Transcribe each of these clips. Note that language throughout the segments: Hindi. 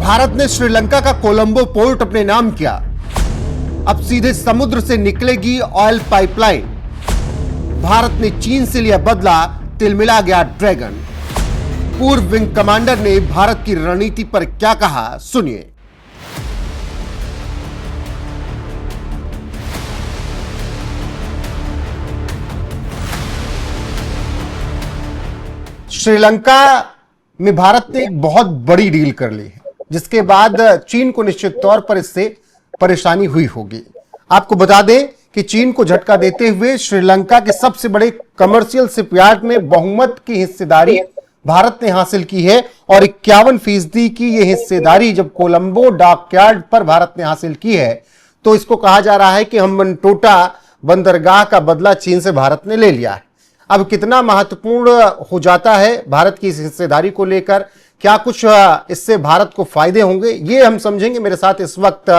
भारत ने श्रीलंका का कोलंबो पोर्ट अपने नाम किया। अब सीधे समुद्र से निकलेगी ऑयल पाइपलाइन। भारत ने चीन से लिया बदला, तिलमिला गया ड्रैगन। पूर्व विंग कमांडर ने भारत की रणनीति पर क्या कहा, सुनिए। श्रीलंका में भारत ने एक बहुत बड़ी डील कर ली है, जिसके बाद चीन को निश्चित तौर पर इससे परेशानी हुई होगी। आपको बता दें कि चीन को झटका देते हुए श्रीलंका के सबसे बड़े कमर्शियल शिपयार्ड में बहुमत की हिस्सेदारी भारत ने हासिल की है और 51% की यह हिस्सेदारी जब कोलंबो डॉकयार्ड पर भारत ने हासिल की है, तो इसको कहा जा रहा है कि हम्बनटोटा बंदरगाह का बदला चीन से भारत ने ले लिया है। अब कितना महत्वपूर्ण हो जाता है भारत की इस हिस्सेदारी को लेकर, क्या कुछ इससे भारत को फायदे होंगे, ये हम समझेंगे। मेरे साथ इस वक्त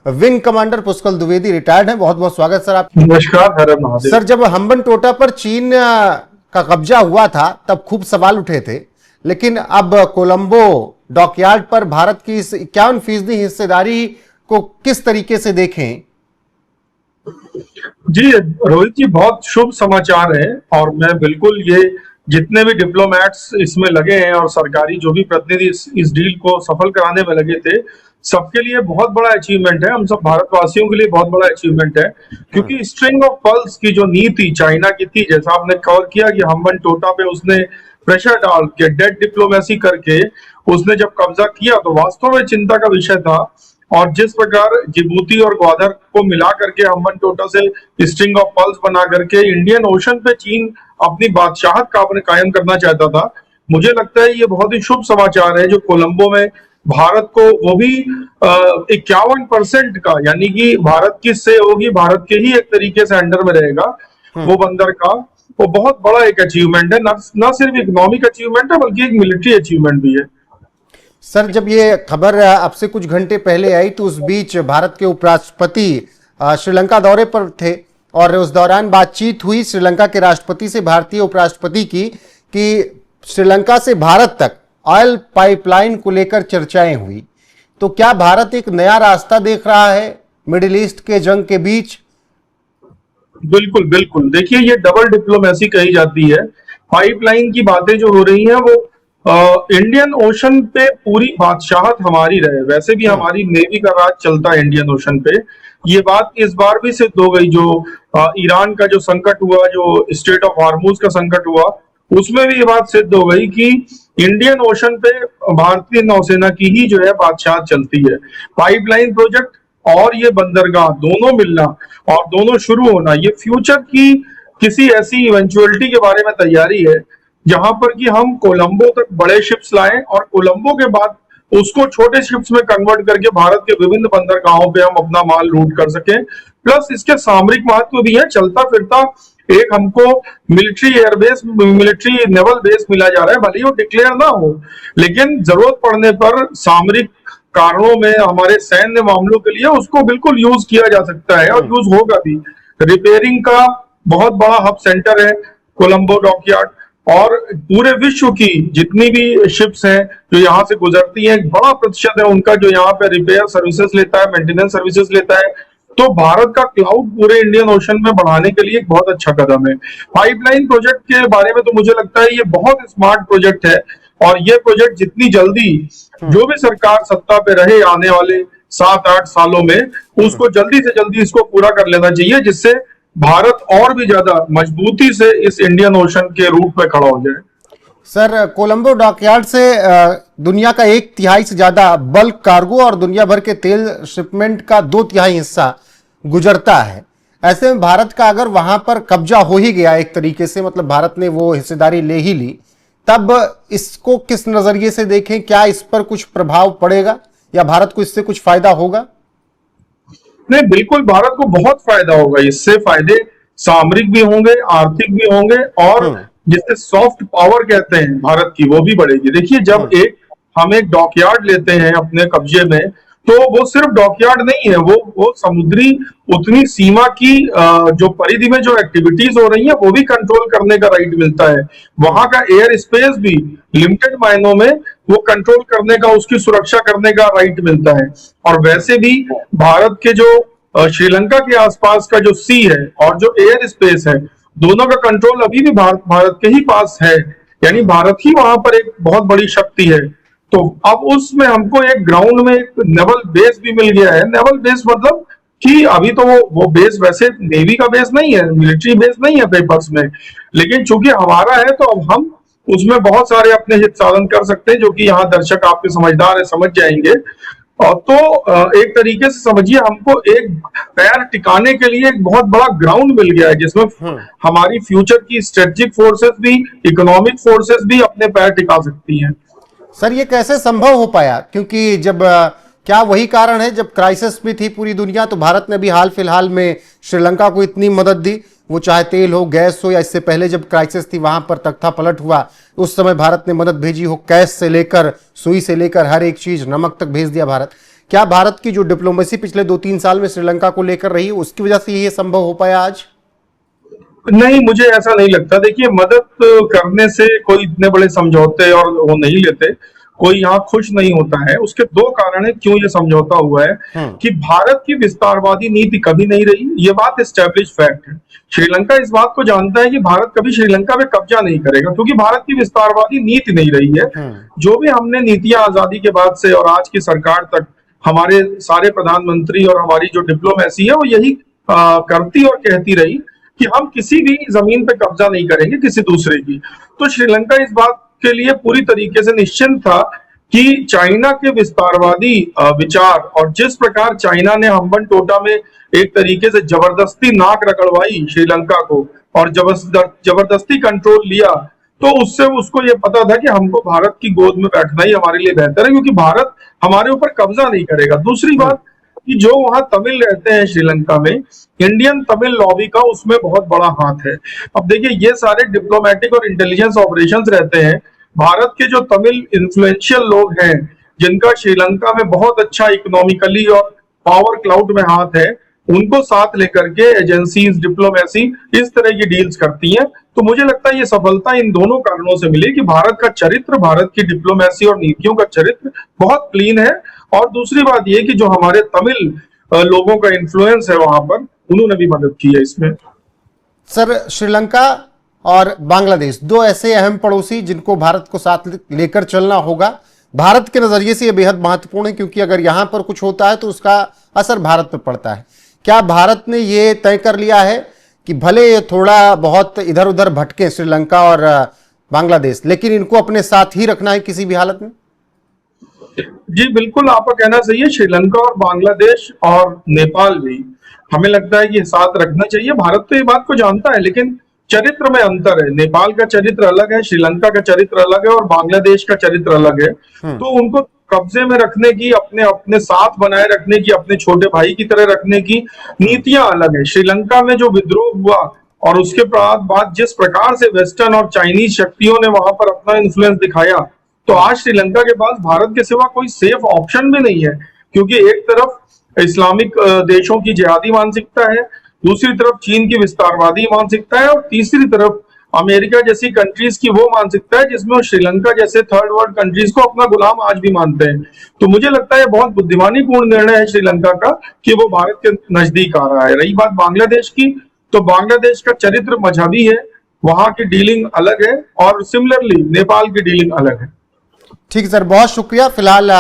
विंग कमांडर पुष्कल द्विवेदी रिटायर्ड हैं। बहुत बहुत स्वागत सर आपका। नमस्कार सर, जब हम्बनटोटा पर चीन का कब्जा हुआ था तब खूब सवाल उठे थे, लेकिन अब कोलंबो डॉकयार्ड पर भारत की इस 51% हिस्सेदारी को किस तरीके से देखें? जी रोहित जी, बहुत शुभ समाचार है और मैं बिल्कुल ये जितने भी डिप्लोमैट्स इसमें लगे हैं और सरकारी जो भी प्रतिनिधि इस डील को सफल कराने में लगे थे, सबके लिए बहुत बड़ा अचीवमेंट है। हम सब भारतवासियों के लिए बहुत बड़ा अचीवमेंट है, क्योंकि स्ट्रिंग ऑफ पर्ल्स की जो नीति चाइना की थी, जैसा आपने कवर किया कि हम्बनटोटा पे उसने प्रेशर डाल के डेड डिप्लोमेसी करके उसने जब कब्जा किया, तो वास्तव में चिंता का विषय था। और जिस प्रकार जिबूती और ग्वादर को मिला करके हम्बनटोटा से स्ट्रिंग ऑफ पर्ल्स बना करके इंडियन ओशन पे चीन अपनी बादशाहत का कायम करना चाहता था, मुझे लगता है ये बहुत ही शुभ समाचार है जो कोलंबो में भारत को, वो भी 51% का, यानी कि भारत की से होगी, भारत के ही एक तरीके से अंडर में रहेगा वो बंदर का, वो बहुत बड़ा एक अचीवमेंट है। न सिर्फ इकोनॉमिक अचीवमेंट है बल्कि एक मिलिट्री अचीवमेंट भी है। सर, जब ये खबर आपसे कुछ घंटे पहले आई तो उस बीच भारत के उपराष्ट्रपति श्रीलंका दौरे पर थे और उस दौरान बातचीत हुई श्रीलंका के राष्ट्रपति से भारतीय उपराष्ट्रपति की कि श्रीलंका से भारत तक ऑयल पाइपलाइन को लेकर चर्चाएं हुई। तो क्या भारत एक नया रास्ता देख रहा है मिडिल ईस्ट के जंग के बीच? बिल्कुल बिल्कुल, देखिए ये डबल डिप्लोमेसी कही जाती है। पाइपलाइन की बातें जो हो रही हैं वो इंडियन ओशन पे पूरी बादशाहत हमारी रहे। वैसे भी हमारी नेवी का राज चलता है इंडियन ओशन पे। ये बात इस बार भी सिद्ध हो गई, जो ईरान का जो संकट हुआ, जो स्ट्रेट ऑफ हार्मूज का संकट हुआ, उसमें भी ये बात सिद्ध हो गई कि इंडियन ओशन पे भारतीय नौसेना की ही जो है बादशाहत चलती है। पाइपलाइन प्रोजेक्ट और ये बंदरगाह दोनों मिलना और दोनों शुरू होना, ये फ्यूचर की किसी ऐसी इवेंचुअलिटी के बारे में तैयारी है जहां पर कि हम कोलंबो तक बड़े शिप्स लाएं और कोलंबो के बाद उसको छोटे शिप्स में कन्वर्ट करके भारत के विभिन्न बंदरगाहों पे हम अपना माल रूट कर सकें। प्लस इसके सामरिक महत्व भी है। चलता फिरता एक हमको military airbase, military naval base मिला जा रहा है, भले ही वो डिक्लेयर ना हो, लेकिन जरूरत पड़ने पर सामरिक कारणों में हमारे सैन्य मामलों के लिए उसको बिल्कुल यूज किया जा सकता है और यूज होगा भी। रिपेयरिंग का बहुत बड़ा हब सेंटर है कोलंबो डॉकयार्ड, और पूरे विश्व की जितनी भी शिप्स हैं जो यहाँ से गुजरती हैं, एक बड़ा प्रतिशत है उनका जो यहाँ पे रिपेयर सर्विसेज लेता है, मेंटेनेंस सर्विसेज लेता है। तो भारत का क्लाउड पूरे इंडियन ओशन में बढ़ाने के लिए एक बहुत अच्छा कदम है। पाइपलाइन प्रोजेक्ट के बारे में तो मुझे लगता है ये बहुत स्मार्ट प्रोजेक्ट है और ये प्रोजेक्ट जितनी जल्दी जो भी सरकार सत्ता पे रहे आने वाले 7-8 सालों में, उसको जल्दी से जल्दी इसको पूरा कर लेना चाहिए, जिससे भारत और भी ज्यादा मजबूती से इस इंडियन ओशन के रूट पे खड़ा हो जाए। सर, कोलंबो डॉकयार्ड से दुनिया का 1/3 से ज्यादा बल्क कार्गो और दुनिया भर के तेल शिपमेंट का 2/3 हिस्सा गुजरता है। ऐसे में भारत का अगर वहां पर कब्जा हो ही गया एक तरीके से, मतलब भारत ने वो हिस्सेदारी ले ही ली, तब इसको किस नजरिए से देखें? क्या इस पर कुछ प्रभाव पड़ेगा या भारत को इससे कुछ फायदा होगा? नहीं, बिल्कुल भारत को बहुत फायदा होगा। इससे फायदे सामरिक भी होंगे, आर्थिक भी होंगे, और जिससे सॉफ्ट पावर कहते हैं भारत की, वो भी बढ़ेगी। देखिए, जब हम एक डॉकयार्ड लेते हैं अपने कब्जे में, तो वो सिर्फ डॉकयार्ड नहीं है, वो समुद्री उतनी सीमा की जो परिधि में जो एक्टिविटीज हो रही है वो भी कंट्रोल करने का राइट मिलता है। वहां का एयर स्पेस भी लिमिटेड मायनों में वो कंट्रोल करने का, उसकी सुरक्षा करने का राइट मिलता है। और वैसे भी भारत के जो श्रीलंका के आसपास का जो सी है और जो एयर स्पेस है, दोनों का कंट्रोल अभी भी भारत के ही पास है, यानी भारत ही वहां पर एक बहुत बड़ी शक्ति है। तो अब उसमें हमको एक ग्राउंड में एक नेवल बेस भी मिल गया है। नेवल बेस मतलब कि अभी तो वो बेस वैसे नेवी का बेस नहीं है, मिलिट्री बेस नहीं है पेपर्स में, लेकिन चूंकि हमारा है तो अब हम उसमें बहुत सारे अपने हित साधन कर सकते हैं, जो कि यहाँ दर्शक आपके समझदार है, समझ जाएंगे। और तो एक तरीके से समझिए हमको एक पैर टिकाने के लिए एक बहुत बड़ा ग्राउंड मिल गया है, जिसमें हमारी फ्यूचर की स्ट्रेटेजिक फोर्सेस भी, इकोनॉमिक फोर्सेस भी अपने पैर टिका सकती हैं। सर ये कैसे संभव हो पाया? क्योंकि जब क्या वही कारण है, जब क्राइसिस में थी पूरी दुनिया तो भारत ने भी हाल फिलहाल में श्रीलंका को इतनी मदद दी, वो चाहे तेल हो, गैस हो, या इससे पहले जब क्राइसिस थी वहां पर तख्ता पलट हुआ उस समय भारत ने मदद भेजी हो, कैश से लेकर सुई से लेकर हर एक चीज, नमक तक भेज दिया भारत। क्या भारत की जो डिप्लोमेसी पिछले 2-3 साल में श्रीलंका को लेकर रही उसकी वजह से ये संभव हो पाया आज? नहीं, मुझे ऐसा नहीं लगता। देखिए, मदद करने से कोई इतने बड़े समझौते और वो नहीं लेते, कोई यहाँ खुश नहीं होता है। उसके दो कारण है क्यों ये समझौता हुआ है कि भारत की विस्तारवादी नीति कभी नहीं रही, ये बात एस्टेब्लिश फैक्ट है। श्रीलंका इस बात को जानता है कि भारत कभी श्रीलंका पे कब्जा नहीं करेगा, क्योंकि भारत की विस्तारवादी नीति नहीं रही है। जो भी हमने नीतियां आजादी के बाद से और आज की सरकार तक हमारे सारे प्रधानमंत्री और हमारी जो डिप्लोमेसी है वो यही करती और कहती रही कि हम किसी भी जमीन पे कब्जा नहीं करेंगे किसी दूसरे की। तो श्रीलंका इस बात के लिए पूरी तरीके से निश्चिंत था कि चाइना के विस्तारवादी विचार, और जिस प्रकार चाइना ने हम्बन टोटा में एक तरीके से जबरदस्ती नाक रगड़वाई श्रीलंका को और जबरदस्ती कंट्रोल लिया, तो उससे उसको ये पता था कि हमको भारत की गोद में बैठना ही हमारे लिए बेहतर है, क्योंकि भारत हमारे ऊपर कब्जा नहीं करेगा। दूसरी बात कि जो वहां तमिल रहते हैं श्रीलंका में, इंडियन तमिल लॉबी का उसमें बहुत बड़ा हाथ है। अब देखिए, ये सारे डिप्लोमेटिक और इंटेलिजेंस ऑपरेशंस रहते हैं। भारत के जो तमिल इन्फ्लुएंशियल लोग हैं, जिनका श्रीलंका में बहुत अच्छा इकोनॉमिकली और पावर क्लाउड में हाथ है, उनको साथ लेकर के एजेंसीज, डिप्लोमेसी इस तरह की डील्स करती हैं। तो मुझे लगता है ये सफलता इन दोनों कारणों से मिली कि भारत का चरित्र, भारत की डिप्लोमेसी और नीतियों का चरित्र बहुत क्लीन है। और दूसरी बात ये कि जो हमारे तमिल लोगों का इन्फ्लुएंस है वहां पर, उन्होंने भी मदद की है इसमें। सर, श्रीलंका और बांग्लादेश दो ऐसे अहम पड़ोसी जिनको भारत को साथ लेकर चलना होगा। भारत के नजरिए से यह बेहद महत्वपूर्ण है, क्योंकि अगर यहां पर कुछ होता है तो उसका असर भारत पर पड़ता है। क्या भारत ने यह तय कर लिया है कि भले ये थोड़ा बहुत इधर उधर भटके श्रीलंका और बांग्लादेश, लेकिन इनको अपने साथ ही रखना है किसी भी हालत में? जी बिल्कुल, आपका कहना सही है। श्रीलंका और बांग्लादेश और नेपाल भी हमें लगता है कि साथ रखना चाहिए। भारत तो ये बात को जानता है, लेकिन चरित्र में अंतर है। नेपाल का चरित्र अलग है, श्रीलंका का चरित्र अलग है और बांग्लादेश का चरित्र अलग है। तो उनको कब्जे में रखने की, अपने अपने साथ बनाए रखने की, अपने छोटे भाई की तरह रखने की नीतियां अलग है। श्रीलंका में जो विद्रोह हुआ और उसके बाद जिस प्रकार से वेस्टर्न और चाइनीज शक्तियों ने वहां पर अपना इन्फ्लुएंस दिखाया, तो आज श्रीलंका के पास भारत के सिवा कोई सेफ ऑप्शन भी नहीं है, क्योंकि एक तरफ इस्लामिक देशों की जिहादी मानसिकता है, दूसरी तरफ चीन की विस्तारवादी मानसिकता है, और तीसरी तरफ अमेरिका जैसी कंट्रीज की वो मानसिकता है जिसमें श्रीलंका जैसे थर्ड वर्ल्ड कंट्रीज को अपना गुलाम आज भी मानते हैं। तो मुझे लगता है बहुत बुद्धिमानीपूर्ण निर्णय है श्रीलंका का कि वो भारत के नजदीक आ रहा है। रही बात बांग्लादेश की, तो बांग्लादेश का चरित्र मजहबी है, वहां की डीलिंग अलग है, और सिमिलरली नेपाल की डीलिंग अलग है। ठीक सर, बहुत शुक्रिया। फिलहाल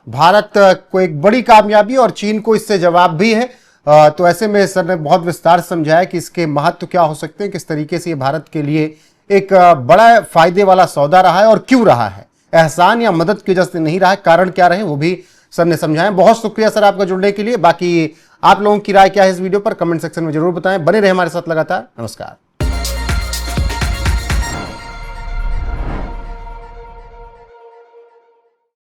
भारत को एक बड़ी कामयाबी और चीन को इससे जवाब भी है, तो ऐसे में सर ने बहुत विस्तार से समझाया कि इसके महत्व क्या हो सकते हैं, किस तरीके से ये भारत के लिए एक बड़ा फायदे वाला सौदा रहा है और क्यों रहा है, एहसान या मदद की वजह से नहीं रहा है, कारण क्या रहे वो भी सर ने समझाया। बहुत शुक्रिया सर आपका जुड़ने के लिए। बाकी आप लोगों की राय क्या है इस वीडियो पर कमेंट सेक्शन में जरूर बताएं। बने रहे हमारे साथ लगातार। नमस्कार।